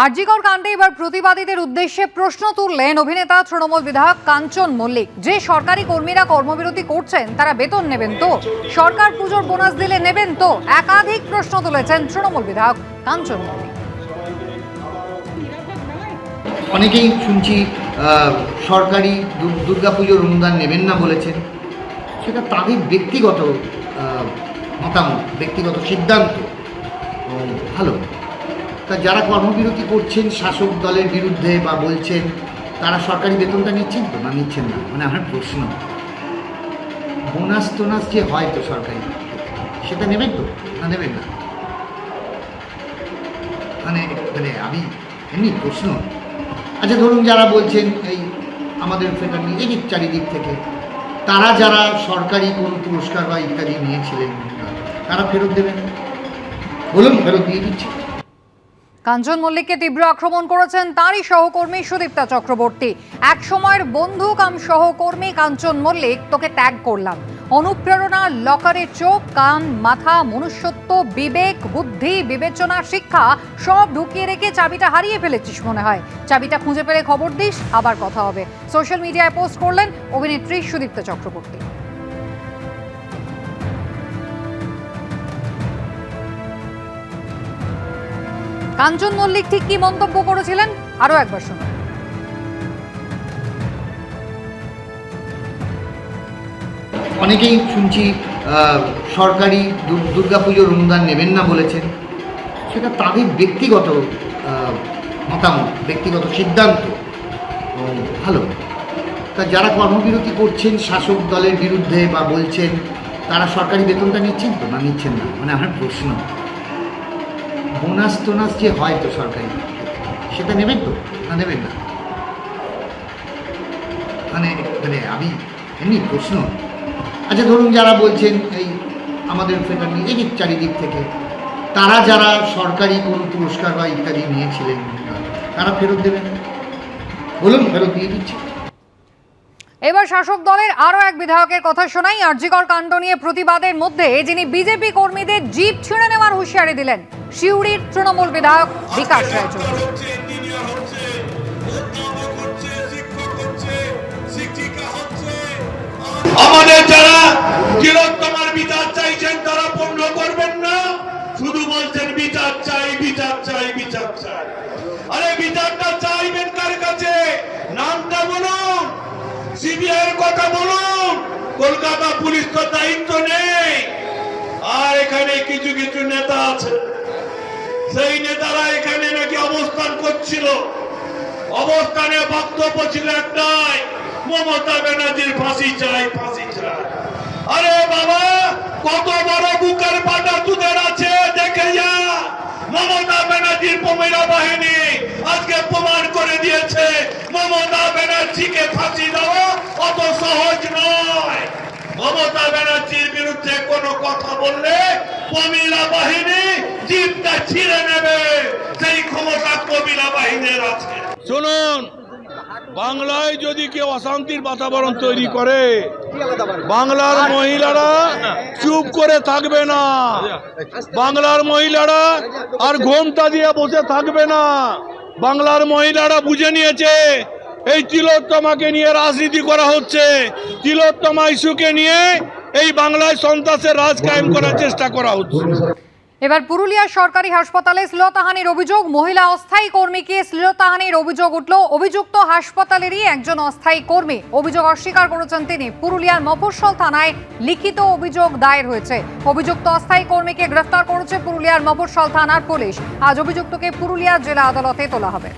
আরজিকর কাণ্ডে এবার প্রতিবাদীদের উদ্দেশ্যে প্রশ্ন তুললেন অভিনেতা তৃণমূল বিধায়ক কাঞ্চন মল্লিক। যে সরকারি কর্মীরা কর্মবিরতি করছেন তারা বেতন নেবেন তো? সরকার পুজোর বোনাস দিলে নেবেন তো? একাধিক প্রশ্ন তুলেছেন তৃণমূল বিধায়ক কাঞ্চন মল্লিক। অনেকেই শুনছি সরকারি দুর্গাপুজোর অনুদান নেবেন না বলেছেন। সেটা তাদের ব্যক্তিগত মতামত, ব্যক্তিগত সিদ্ধান্ত। ভালো, তা যারা কর্মবিরতি করছেন শাসক দলের বিরুদ্ধে বা বলছেন, তারা সরকারি বেতনটা নিচ্ছেন তো না নিচ্ছেন না? মানে আমার প্রশ্ন, বোনাস টোনাস যে হয় তো সরকারি, সেটা নেবেন তো না নেবেন না? মানে মানে আমি এমনি প্রশ্ন। আচ্ছা ধরুন যারা বলছেন এই আমাদের ফেডারেল এদিক চারিদিক থেকে, তারা যারা সরকারি কোনো পুরস্কার বা ইত্যাদি নিয়েছিলেন তারা ফেরত দেবেন, বলুন ফেরত দিয়ে দিচ্ছে। কাঞ্চন মল্লিককে তীব্র আক্রমণ করেছেন তারই সহকর্মী সুদীপ্তা চক্রবর্তী। এক সময়ের বন্ধু কাম সহকর্মী কাঞ্চন মল্লিক, তোকে ত্যাগ করলাম। অনুপ্রেরণা, লকারে চোখ, কান, মাথা, মনুষ্যত্ব, বিবেক, বুদ্ধি, বিবেচনা, শিক্ষা সব ঢুকিয়ে রেখে চাবিটা হারিয়ে ফেলেছিস মনে হয়। চাবিটা খুঁজে পেলে খবর দিস, আবার কথা হবে। সোশ্যাল মিডিয়ায় পোস্ট করলেন অভিনেত্রী সুদীপ্তা চক্রবর্তী। কাঞ্চন মল্লিক ঠিক কি মন্তব্য করেছিলেন আরো একবার শুনুন। অনেকেই শুনছি সরকারি দুর্গাপুজোর অনুদান নেবেন না বলেছেন। সেটা তাদের ব্যক্তিগত মতামত, ব্যক্তিগত সিদ্ধান্ত। ভালো, তা যারা কর্মবিরতি করছেন শাসক দলের বিরুদ্ধে বা বলছেন, তারা সরকারি বেতনটা নিচ্ছেন তো না নিচ্ছেন না? মানে আমার প্রশ্ন, বোনাস টোনাস যে হয় তো সরকারি, সেটা নেবেন তো না নেবেন না? মানে মানে আমি এমনি প্রশ্ন। আচ্ছা ধরুন যারা বলছেন এই আমাদের ফেডারেল এদিক চারিদিক থেকে, তারা যারা সরকারি কোনো পুরস্কার বা ইত্যাদি নিয়েছিলেন তারা ফেরত দেবেন, বলুন ফেরত দিয়ে দিচ্ছে। এবার শাসক দলের আরো এক বিধায়কের কথা শোনাই। আরজিকর কাণ্ড নিয়ে প্রতিবাদের মধ্যে যিনি বিজেপি কর্মীদের জিপ ছিঁড়ে নেওয়ার হুঁশিয়ারি দিলেন, সিউড়ির তৃণমূল বিধায়ক বিকাশ রায়চৌধুরী। আমাদের যারা তিলোত্তমার বিচার চাইছেন তারা পূর্ণ করবেন না, শুধু বলছেন বিচার চাই বিচার চাই বিচার চাই। আরে বিচারটা চাইবেন কার কাছে? নামটা বলুন, সিবিআই কথা বলুন। কলকাতা পুলিশ তো দায়িত্ব নেই। আর এখানে কিছু কিছু নেতা আছে, সেই নেতারা এখানে নাকি অবস্থান করছিল। অবস্থানে বক্তব্য ছিল একটাই, মমতা ব্যানার্জির ফাঁসি চাই ফাঁসি চাই। আরে বাবা, কত বড় বুকের পাটা তোদের আছে দেখে যা। মমতা ব্যানার্জির মহিলা বাহিনী আজকে প্রমাণ করে দিয়েছে মমতা ব্যানার্জিকে ফাঁসি দেওয়া অত সহজ নয়। মমতা ব্যানার্জির বিরুদ্ধে কোনো কথা বললে মহিলা বাহিনী জিপটা ছিঁড়ে নেবে, সেই ক্ষমতা মহিলা বাহিনীর আছে। শুনুন, বাংলায় যদি কেউ অশান্তির বাতাবরণ তৈরি করে, বাংলার মহিলারা চুপ করে থাকবে না। বাংলার মহিলারা আর ঘোমটা দিয়ে বসে থাকবে না। বাংলার মহিলারা বুঝে নিয়েছে এই তিলোত্তমাকে নিয়ে রাজনীতি করা হচ্ছে। তিলোত্তমা ইস্যুকে নিয়ে এই বাংলায় সন্ত্রাসের রাজ কায়েম করার চেষ্টা করা হচ্ছে। এবার পুরুলিয়ার সরকারি হাসপাতালে শ্লীলতাহানির অভিযোগ। মহিলা অস্থায়ী কর্মীকে শ্লীলতাহানির অভিযোগ উঠল। অভিযুক্ত হাসপাতালেরই একজন অস্থায়ী কর্মী। অভিযোগ অস্বীকার করেছেন তিনি। পুরুলিয়ার মফস্বল থানায় লিখিত অভিযোগ দায়ের হয়েছে। অভিযুক্ত অস্থায়ী কর্মীকে গ্রেফতার করেছে পুরুলিয়ার মফস্বল থানার পুলিশ। আজ অভিযুক্তকে পুরুলিয়া জেলা আদালতে তোলা হবে।